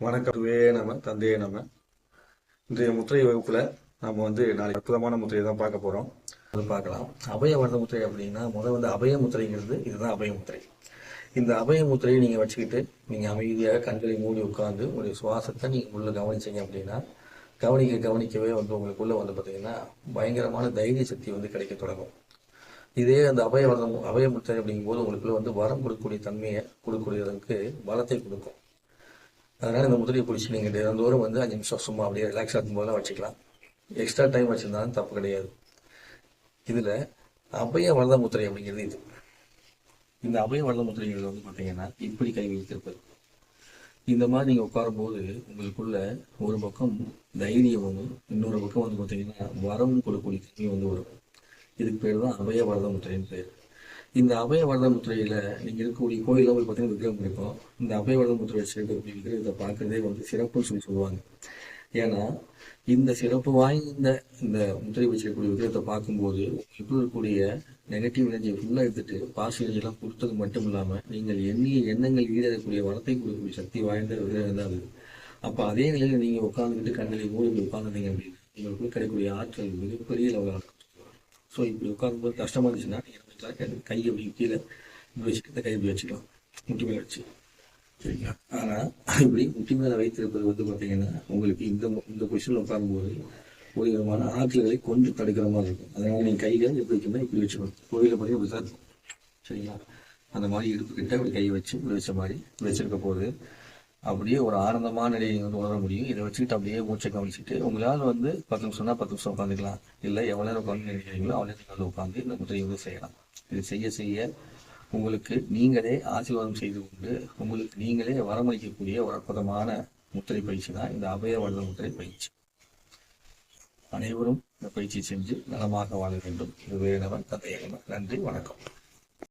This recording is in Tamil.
வணக்கம். நம்ம தந்தையே நம்ம இன்றைய முத்திரை வகுப்புல நம்ம நாளைக்கு அற்புதமான முத்திரையை தான் பார்க்க போறோம். அது பார்க்கலாம். அபய வர்ண முத்திரை அப்படின்னா முதல் அபய முத்திரைங்கிறது இதுதான் அபய முத்திரை. இந்த அபய முத்திரையை நீங்க வச்சுக்கிட்டு நீங்க அமைதியாக கண்களை மூடி உட்கார்ந்து உங்களுடைய சுவாசத்தை நீங்க உள்ள கவனிச்சீங்க அப்படின்னா கவனிக்கவே உங்களுக்குள்ள பார்த்தீங்கன்னா பயங்கரமான தைரிய சக்தி கிடைக்க தொடங்கும். இதே அந்த அபய முத்திரை அப்படிங்கும் போது உங்களுக்குள்ள வரம் கொடுக்கக்கூடிய தன்மையை கொடுக்கக்கூடியதற்கு பலத்தை கொடுக்கும். அதனால இந்த முத்திரையை பிடிச்சி நீங்கள் தினந்தோறும் 5 நிமிஷம் சும்மா அப்படியே ரிலாக்ஸ் ஆகும் போதெல்லாம் வச்சுக்கலாம். எக்ஸ்ட்ரா டைம் வச்சிருந்தாலும் தப்பு கிடையாது. இதுல அபய வரத முத்திரை அப்படிங்கிறது இது. இந்த அபய வரத முத்திரைங்கிறது பார்த்தீங்கன்னா இப்படி கை வைத்திருப்பது. இந்த மாதிரி நீங்க உட்காரும் போது உங்களுக்குள்ள ஒரு பக்கம் தைரியமும் இன்னொரு பக்கம் பார்த்தீங்கன்னா வரம் கொடுக்கக்கூடிய தன்மை வரும். இதுக்கு பேர் தான் அபய வரத முத்திரைன்னு பேர். இந்த அபய வரத முத்திரையில நீங்க இருக்கக்கூடிய கோயில பார்த்தீங்கன்னா விக்கிரம் இருக்கும். இந்த அபய வரத முத்திரை வச்சிருக்கக்கூடிய விக்கிரகத்தை பார்க்கறதே சிறப்புன்னு சொல்லுவாங்க. ஏன்னா இந்த சிறப்பு வாய்ந்த இந்த முத்திரை வச்சிருக்கக்கூடிய விக்கிரகத்தை பார்க்கும்போது இப்போ இருக்கக்கூடிய நெகட்டிவ் எனர்ஜி ஃபுல்லா எடுத்துட்டு பாசிட்டிவ் எனர்ஜி எல்லாம் கொடுத்தது மட்டும் இல்லாம நீங்கள் எண்ணிய எண்ணங்கள் ஈடக்கூடிய வரத்தை கொடுக்கக்கூடிய சக்தி வாய்ந்த விக்கிரகம் தான் அது. அப்ப அதே நிலையில நீங்க உட்கார்ந்துக்கிட்டு கண்களை மூடி உட்கார்ந்துட்டீங்க அப்படின்னா உங்களுக்கு கிடைக்கக்கூடிய ஆற்றல் மிகப்பெரிய லெவலாக. ஸோ இப்படி உட்காரும்போது கஷ்டமா இருந்துச்சுன்னா கையை அப்படி கீழே வச்சுட்டு கை இப்படி வச்சுக்கலாம், முட்டி மேலே வச்சு, சரிங்களா? ஆனா இப்படி முட்டி மேலே வைத்திருப்பது பார்த்தீங்கன்னா உங்களுக்கு இந்த பொசிஷன்ல உட்காரும்போது ஒரு விதமான ஆற்றல்களை கொஞ்சம் தடுக்கிற மாதிரி இருக்கும். அதனால நீங்க கையில எப்படி வைக்கணும், இப்படி வச்சுக்கணும். கோயில பார்த்தீங்கன்னா இப்படிதான் இருக்கும், சரிங்களா? அந்த மாதிரி இடுப்புக்கிட்ட அப்படி கையை வச்சு இப்படி வச்ச மாதிரி வச்சிருக்க போது அப்படியே ஒரு ஆனந்தமான நிலையை உணர முடியும். இதை வச்சுக்கிட்டு அப்படியே மூச்சை கவனிச்சுட்டு உங்களால் 10 நிமிஷம்னா 10 நிமிஷம் உட்காந்துக்கலாம். இல்லை எவ்வளோ நேரம் உட்காந்து நினைக்கிறீங்களோ அவ்வளோ நேரம் உட்காந்து இந்த முத்திரையை செய்யலாம். இது செய்ய உங்களுக்கு நீங்களே ஆசீர்வாதம் செய்து கொண்டு உங்களுக்கு நீங்களே வரமளிக்கக்கூடிய ஒரு அற்புதமான முத்திரை பயிற்சி தான் இந்த அபய வர்ண முத்திரை பயிற்சி. அனைவரும் இந்த பயிற்சியை செஞ்சு நலமாக வாழ வேண்டும். இது வேணவன் தந்தையவன். நன்றி, வணக்கம்.